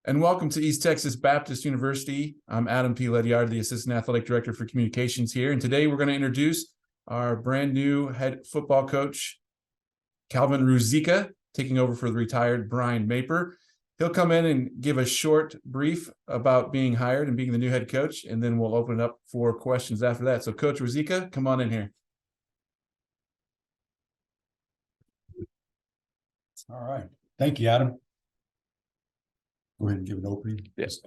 And welcome to East Texas Baptist University. I'm Adam P. Ledyard, the Assistant Athletic Director for Communications here. And today we're going to introduce our brand new head football coach, Calvin Ruzicka, taking over for the retired Brian Maper. He'll come in and give a short brief about being hired and being the new head coach, and then we'll open it up for questions after that. So Coach Ruzicka, come on in here. All right. Thank you, Adam. Go ahead and give an opening. Yes.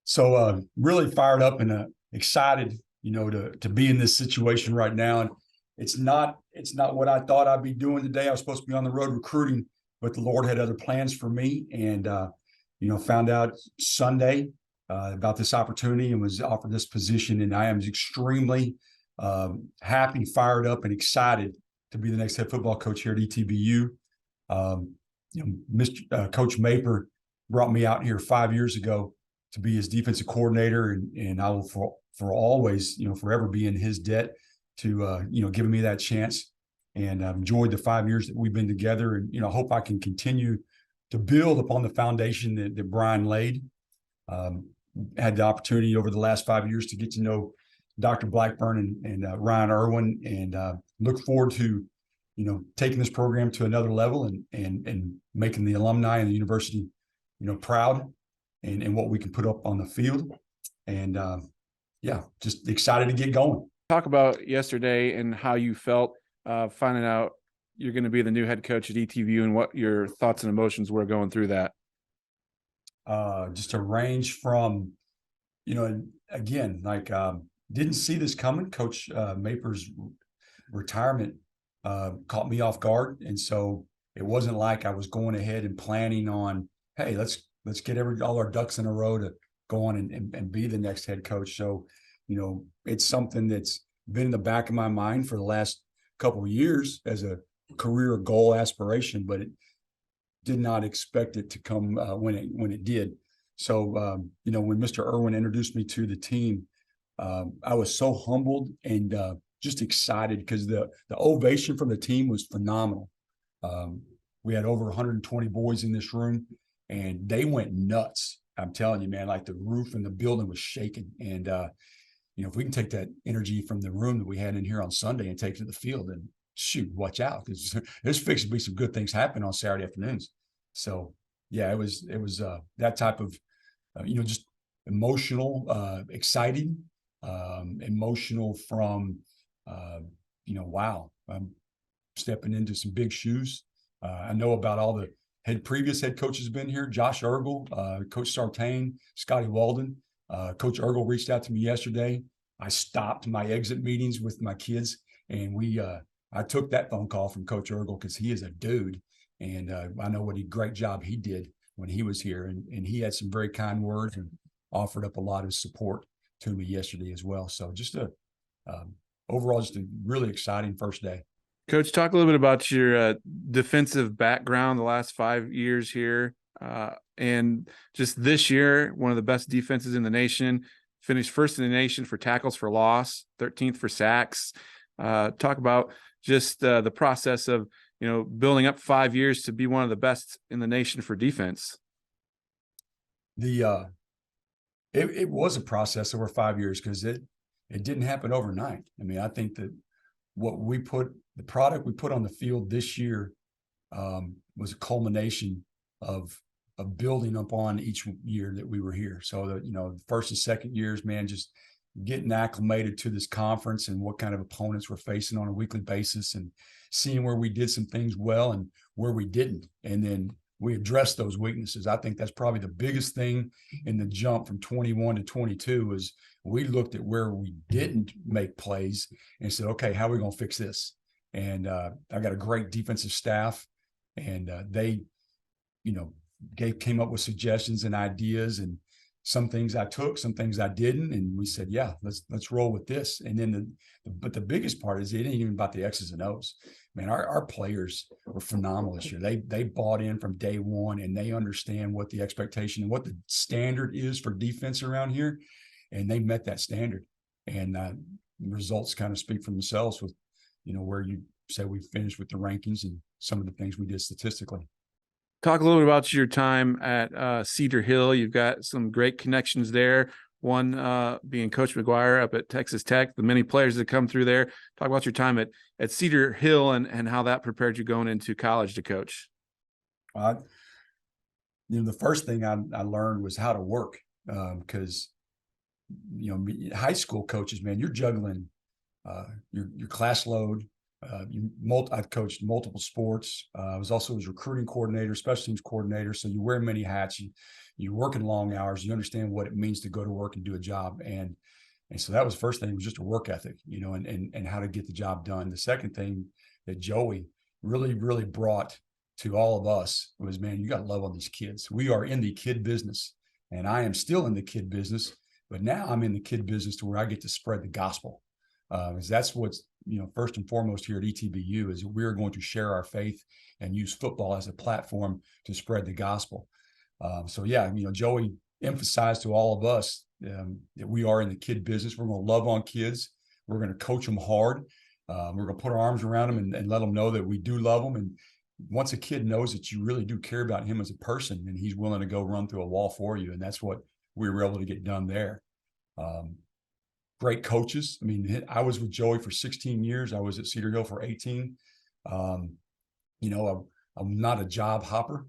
So really fired up and excited, to be in this situation right now. And it's not what I thought I'd be doing today. I was supposed to be on the road recruiting, but the Lord had other plans for me. And, found out Sunday about this opportunity and was offered this position. And I am extremely happy, fired up, and excited to be the next head football coach here at ETBU. Coach Maper brought me out here 5 years ago to be his defensive coordinator, and I will for always, forever be in his debt to, giving me that chance. And I've enjoyed the 5 years that we've been together, and, hope I can continue to build upon the foundation that Brian laid. Had the opportunity over the last 5 years to get to know Dr. Blackburn and Ryan Irwin, and look forward to, taking this program to another level and making the alumni and the university, proud and what we can put up on the field. And just excited to get going. Talk about yesterday and how you felt finding out you're going to be the new head coach at ETBU and what your thoughts and emotions were going through that. Just a range from, again, didn't see this coming. Coach Maper's retirement caught me off guard. And so it wasn't like I was going ahead and planning on, hey, let's get all our ducks in a row to go on and be the next head coach. So, it's something that's been in the back of my mind for the last couple of years as a career goal aspiration, but it did not expect it to come when it did. So, when Mr. Irwin introduced me to the team, I was so humbled and just excited because the ovation from the team was phenomenal. We had over 120 boys in this room, and they went nuts. I'm telling you, man, like the roof and the building was shaking. And, if we can take that energy from the room that we had in here on Sunday and take it to the field, then shoot, watch out, because there's fixing to be some good things happening on Saturday afternoons. So, yeah, it was that type of, just emotional, exciting, emotional from, wow, I'm stepping into some big shoes. I know about all the previous head coaches have been here. Josh Ergel, Coach Sartain, Scotty Walden. Coach Ergel reached out to me yesterday. I stopped my exit meetings with my kids, and I took that phone call from Coach Ergel because he is a dude, and I know what a great job he did when he was here, and he had some very kind words and offered up a lot of support to me yesterday as well. So just overall, just a really exciting first day. Coach, talk a little bit about your defensive background the last 5 years here. And just this year, one of the best defenses in the nation, finished first in the nation for tackles for loss, 13th for sacks. Talk about just the process of, building up 5 years to be one of the best in the nation for defense. It was a process over 5 years because it didn't happen overnight. I mean, I think that the product we put on the field this year was a culmination of building upon each year that we were here. So the first and second years, man, just getting acclimated to this conference and what kind of opponents we're facing on a weekly basis, and seeing where we did some things well and where we didn't. And then we addressed those weaknesses. I think that's probably the biggest thing in the jump from 21 to 22 is we looked at where we didn't make plays and said, okay, how are we going to fix this? And I got a great defensive staff, and they, came up with suggestions and ideas, and some things I took, some things I didn't, and we said, yeah, let's roll with this. And then but the biggest part is it ain't even about the X's and O's. Man, our players were phenomenal this year. They bought in from day one, and they understand what the expectation and what the standard is for defense around here, and they met that standard. And the results kind of speak for themselves with, where you say we finished with the rankings and some of the things we did statistically. Talk a little bit about your time at Cedar Hill. You've got some great connections there. One being Coach McGuire up at Texas Tech, the many players that come through there. Talk about your time at Cedar Hill and how that prepared you going into college to coach. The first thing I learned was how to work, because high school coaches, man, you're juggling your class load. I've coached multiple sports. I was also his recruiting coordinator, special teams coordinator. So you wear many hats. You work in long hours. You understand what it means to go to work and do a job. And so that was the first thing, was just a work ethic, and how to get the job done. The second thing that Joey really, really brought to all of us was, man, you got to love on these kids. We are in the kid business, and I am still in the kid business, but now I'm in the kid business to where I get to spread the gospel. Because that's what's, first and foremost here at ETBU, is we're going to share our faith and use football as a platform to spread the gospel. Joey emphasized to all of us that we are in the kid business. We're going to love on kids. We're going to coach them hard. We're going to put our arms around them and let them know that we do love them. And once a kid knows that you really do care about him as a person, and he's willing to go run through a wall for you. And that's what we were able to get done there. Great coaches. I mean, I was with Joey for 16 years. I was at Cedar Hill for 18. I'm not a job hopper.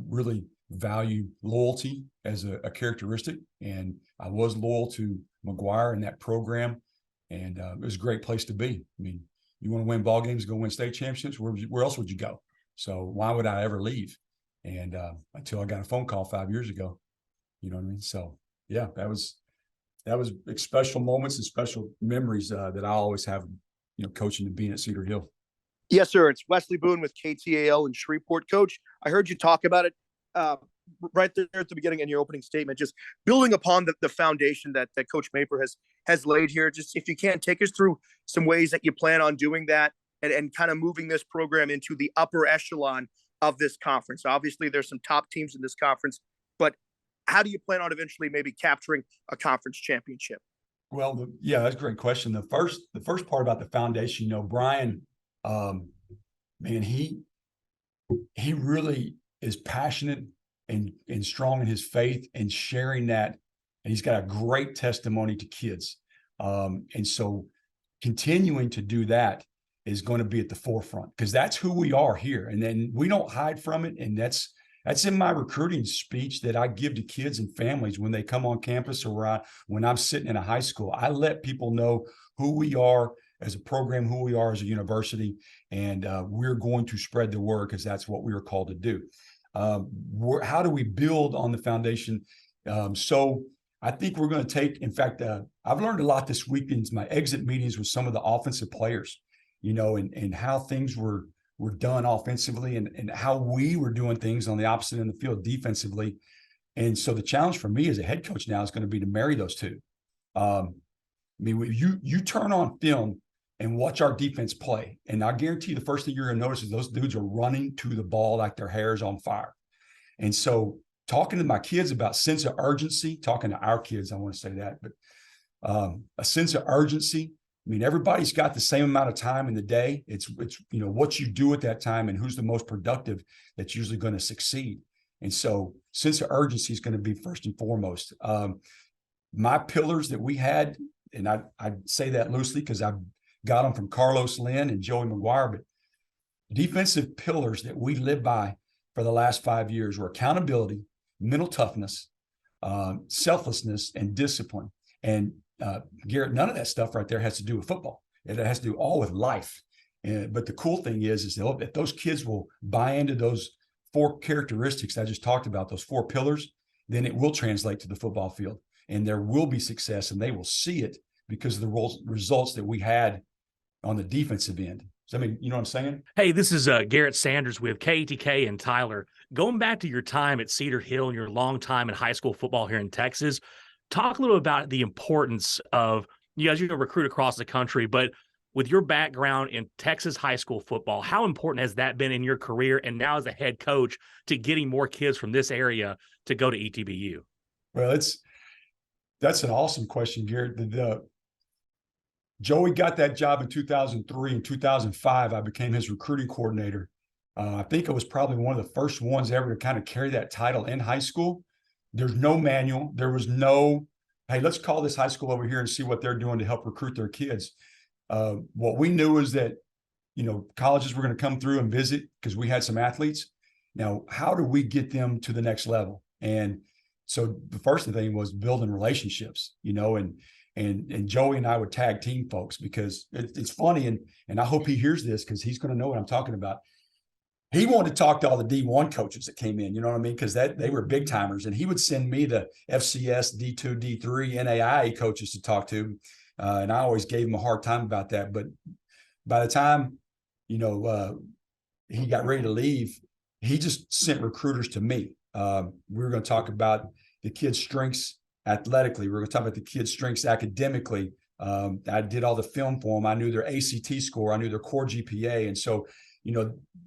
Really value loyalty as a characteristic. And I was loyal to McGuire and that program. And it was a great place to be. I mean, you want to win ball games, go win state championships, where else would you go? So why would I ever leave? And until I got a phone call 5 years ago, you know what I mean? So yeah, that was special moments and special memories that I always have, coaching and being at Cedar Hill. Yes, sir. It's Wesley Boone with KTAL in Shreveport. Coach, I heard you talk about it right there at the beginning in your opening statement, just building upon the foundation that Coach Maper has laid here. Just if you can, take us through some ways that you plan on doing that and kind of moving this program into the upper echelon of this conference. Obviously, there's some top teams in this conference, but how do you plan on eventually maybe capturing a conference championship? Well, that's a great question. The first part about the foundation, Brian, man, he really is passionate and strong in his faith and sharing that. And he's got a great testimony to kids. And so continuing to do that is going to be at the forefront, because that's who we are here. And then we don't hide from it. And that's in my recruiting speech that I give to kids and families when they come on campus, or when I'm sitting in a high school. I let people know who we are as a program, who we are as a university, and we're going to spread the word, because that's what we were called to do. How do we build on the foundation? So I think we're going to take, in fact, I've learned a lot this week in my exit meetings with some of the offensive players, and how things were done offensively, and how we were doing things on the opposite end of the field defensively. And so the challenge for me as a head coach now is going to be to marry those two. You turn on film and watch our defense play, and I guarantee you the first thing you're going to notice is those dudes are running to the ball like their hair is on fire. And so talking to my kids about sense of urgency, talking to our kids, I want to say that, but a sense of urgency. I mean, everybody's got the same amount of time in the day. It's what you do at that time and who's the most productive that's usually going to succeed. And so sense of urgency is going to be first and foremost. My pillars that we had, and I say that loosely because I've got them from Carlos Lynn and Joey McGuire, but defensive pillars that we live by for the last 5 years were accountability, mental toughness, selflessness, and discipline. And Garrett, none of that stuff right there has to do with football. It has to do all with life. But the cool thing is that those kids will buy into those 4 characteristics I just talked about, those 4 pillars, then it will translate to the football field, and there will be success, and they will see it because of the results that we had on the defensive end. So, I mean, you know what I'm saying? Hey, this is Garrett Sanders with KTK and Tyler. Going back to your time at Cedar Hill and your long time in high school football here in Texas, talk a little about the importance of, you guys, recruit across the country, but with your background in Texas high school football, how important has that been in your career and now as a head coach to getting more kids from this area to go to ETBU? Well, that's an awesome question, Garrett. Joey got that job in 2003. In 2005, I became his recruiting coordinator. I think it was probably one of the first ones ever to kind of carry that title in high school. There's no manual. There was no, hey, let's call this high school over here and see what they're doing to help recruit their kids. What we knew is that, colleges were going to come through and visit because we had some athletes. Now, how do we get them to the next level? And so the first thing was building relationships, and Joey and I would tag team folks because it's funny. And I hope he hears this because he's going to know what I'm talking about. He wanted to talk to all the D1 coaches that came in, you know what I mean? Because they were big timers, and he would send me the FCS, D2, D3, NAIA coaches to talk to. And I always gave him a hard time about that. But by the time, he got ready to leave, he just sent recruiters to me. We were going to talk about the kids' strengths athletically. We were going to talk about the kids' strengths academically. I did all the film for them. I knew their ACT score. I knew their core GPA. And so,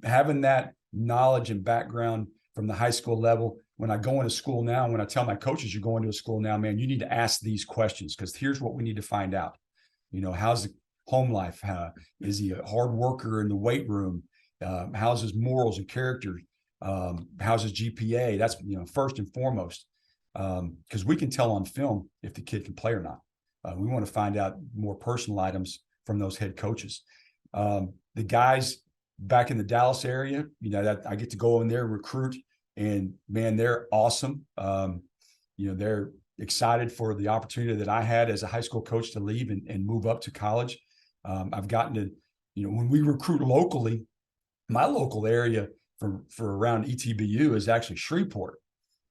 having that knowledge and background from the high school level, when I go into school now, when I tell my coaches, you're going to a school now, man, you need to ask these questions because here's what we need to find out. How's the home life? Is he a hard worker in the weight room? How's his morals and character? How's his GPA? That's, first and foremost, because we can tell on film if the kid can play or not. We want to find out more personal items from those head coaches. The guys back in the Dallas area, that I get to go in there and recruit, and man, they're awesome. They're excited for the opportunity that I had as a high school coach to leave and move up to college. I've gotten to, when we recruit locally, my local area for around ETBU is actually Shreveport.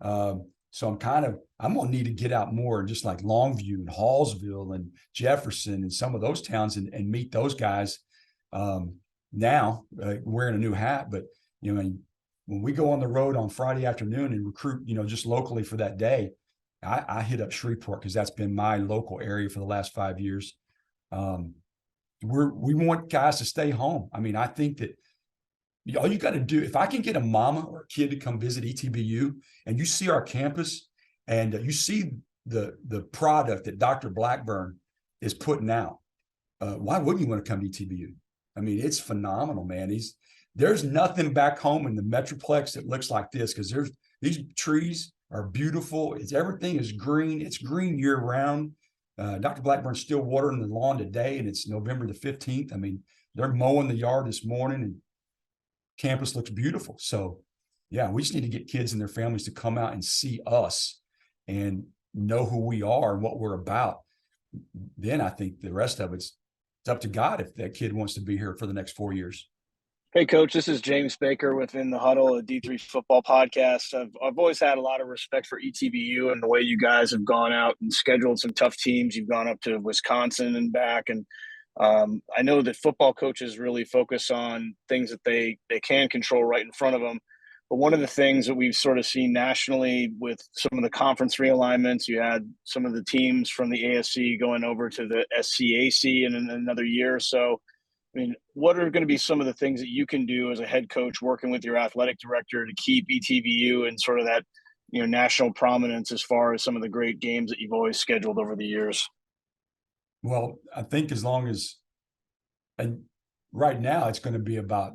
So I'm going to need to get out more and just like Longview and Hallsville and Jefferson and some of those towns and meet those guys. Now wearing a new hat, but when we go on the road on Friday afternoon and recruit, just locally for that day, I hit up Shreveport because that's been my local area for the last 5 years. We want guys to stay home. I mean, I think that all you got to do, if I can get a mama or a kid to come visit ETBU and you see our campus and you see the product that Dr. Blackburn is putting out, why wouldn't you want to come to ETBU? I mean, it's phenomenal, man. There's nothing back home in the Metroplex that looks like this because these trees are beautiful. Everything is green. It's green year round. Dr. Blackburn's still watering the lawn today, and it's November the 15th. I mean, they're mowing the yard this morning, and campus looks beautiful. So, yeah, we just need to get kids and their families to come out and see us and know who we are and what we're about. Then I think the rest of it's up to God if that kid wants to be here for the next 4 years. Hey, Coach, this is James Baker within the Huddle, a D3 football podcast. I've always had a lot of respect for ETBU and the way you guys have gone out and scheduled some tough teams. You've gone up to Wisconsin and back. And I know that football coaches really focus on things that they can control right in front of them. But one of the things that we've sort of seen nationally with some of the conference realignments, you had some of the teams from the ASC going over to the SCAC in another year or so. I mean, what are going to be some of the things that you can do as a head coach working with your athletic director to keep ETBU and sort of that, national prominence as far as some of the great games that you've always scheduled over the years? Well, I think and right now it's going to be about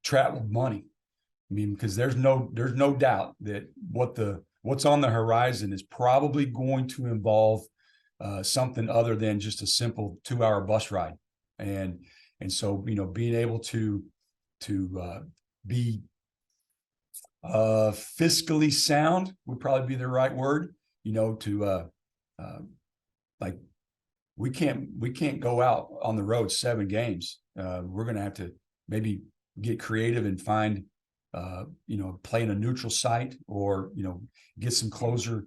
travel money. I mean, because there's no doubt that what's on the horizon is probably going to involve something other than just a simple 2-hour bus ride. And so, being able to be fiscally sound would probably be the right word, like we can't go out on the road 7 games. We're going to have to maybe get creative and find, play in a neutral site or, get some closer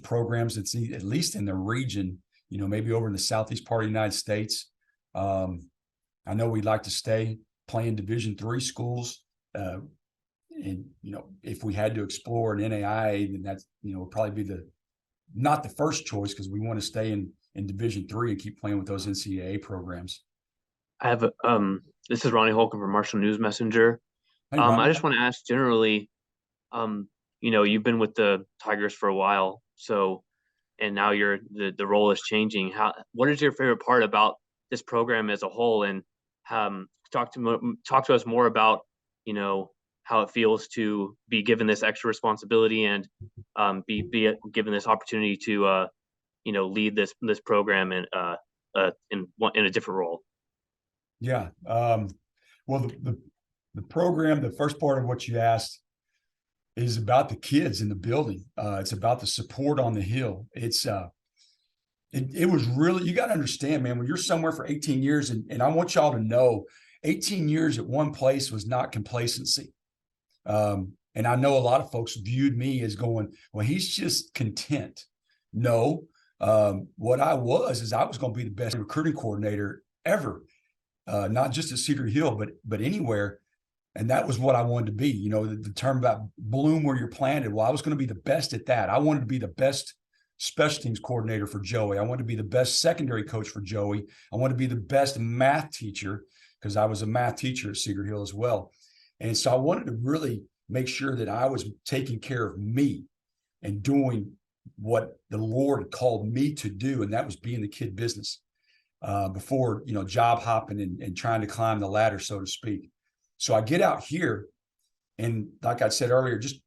programs that's at least in the region, maybe over in the southeast part of the United States. I know we'd like to stay playing Division III schools. And, if we had to explore an NAIA, then that's, would probably be not the first choice because we want to stay in Division III and keep playing with those NCAA programs. I have this is Ronnie Holcomb from Marshall News Messenger. Hey, I just want to ask generally, you've been with the Tigers for a while, and now the role is changing. What is your favorite part about this program as a whole? And talk to us more about, how it feels to be given this extra responsibility and be given this opportunity to lead this program in a different role. Yeah. Well, the program, the first part of what you asked is about the kids in the building. It's about the support on the hill. It was really, you got to understand, man, when you're somewhere for 18 years, and I want y'all to know 18 years at one place was not complacency. And I know a lot of folks viewed me as going, well, he's just content. No, what I was going to be the best recruiting coordinator ever, not just at Cedar Hill, but anywhere. And that was what I wanted to be. The term about bloom where you're planted. Well, I was going to be the best at that. I wanted to be the best special teams coordinator for Joey. I wanted to be the best secondary coach for Joey. I wanted to be the best math teacher because I was a math teacher at Cedar Hill as well. And so I wanted to really make sure that I was taking care of me and doing what the Lord called me to do. And that was being the kid business before, job hopping and trying to climb the ladder, so to speak. So I get out here and like I said earlier, just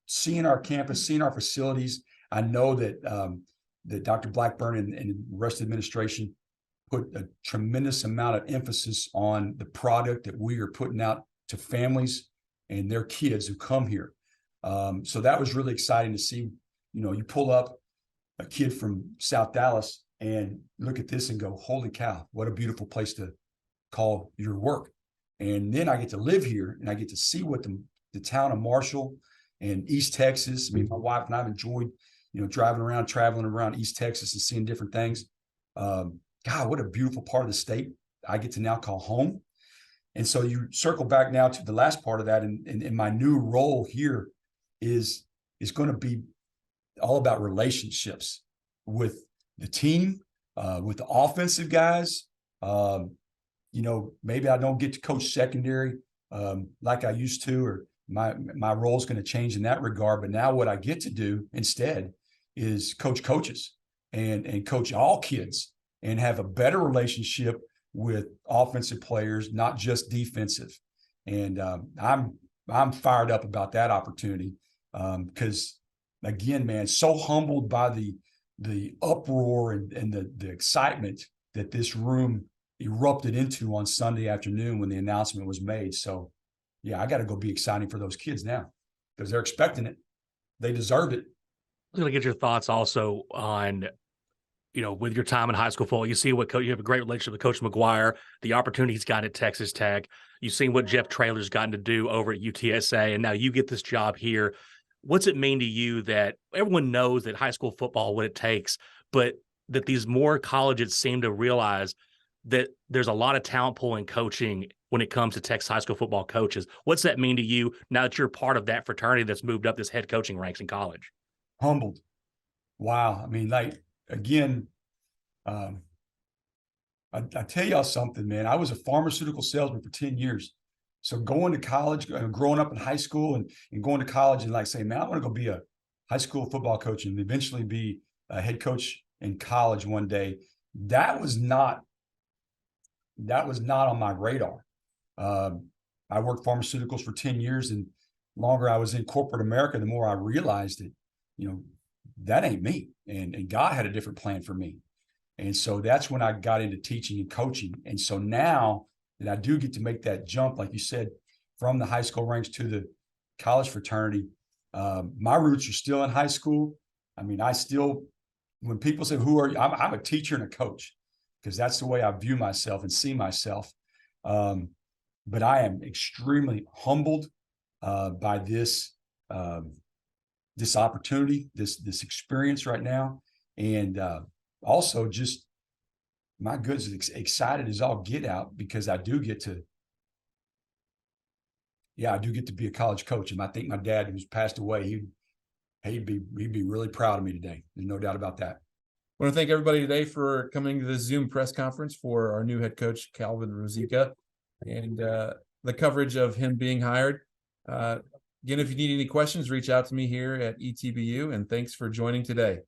seeing our campus, seeing our facilities. I know that that Dr. Blackburn and the rest of the administration put a tremendous amount of emphasis on the product that we are putting out to families and their kids who come here. So that was really exciting to see. You pull up a kid from South Dallas and look at this and go, holy cow, what a beautiful place to call your work. And then I get to live here and I get to see what the town of Marshall and East Texas. I mean, my wife and I've enjoyed, driving around, traveling around East Texas and seeing different things. God, what a beautiful part of the state I get to now call home. And so you circle back now to the last part of that. And my new role here is going to be all about relationships with the team, with the offensive guys. Maybe I don't get to coach secondary like I used to, or my role is going to change in that regard. But now what I get to do instead is coach coaches and coach all kids and have a better relationship with offensive players, not just defensive. And I'm fired up about that opportunity because, again, man, so humbled by the uproar and the excitement that this room erupted into on Sunday afternoon when the announcement was made. So, yeah, I got to go be exciting for those kids now because they're expecting it. They deserve it. I'm going to get your thoughts also on, with your time in high school football. You see you have a great relationship with Coach McGuire, the opportunity he's gotten at Texas Tech. You've seen what Jeff Traylor's gotten to do over at UTSA, and now you get this job here. What's it mean to you that everyone knows that high school football, what it takes, but that these more colleges seem to realize that there's a lot of talent pool in coaching when it comes to Texas high school football coaches? What's that mean to you now that you're part of that fraternity that's moved up this head coaching ranks in college? Humbled. Wow. I mean, again, I tell y'all something, man. I was a pharmaceutical salesman for 10 years. So going to college, growing up in high school and going to college and saying, man, I want to go be a high school football coach and eventually be a head coach in college one day. That was not on my radar. I worked pharmaceuticals for 10 years, and the longer I was in corporate America, the more I realized that, that ain't me. And God had a different plan for me. And so that's when I got into teaching and coaching. And so now that I do get to make that jump, like you said, from the high school ranks to the college fraternity, my roots are still in high school. I mean, when people say, who are you? I'm a teacher and a coach, because that's the way I view myself and see myself. But I am extremely humbled by this opportunity, this experience right now. And also just, my goodness, excited as all get out because I do get to be a college coach. And I think my dad, who's passed away, he'd be really proud of me today. There's no doubt about that. I want to thank everybody today for coming to this Zoom press conference for our new head coach, Calvin Ruzicka, and the coverage of him being hired. Again, if you need any questions, reach out to me here at ETBU, and thanks for joining today.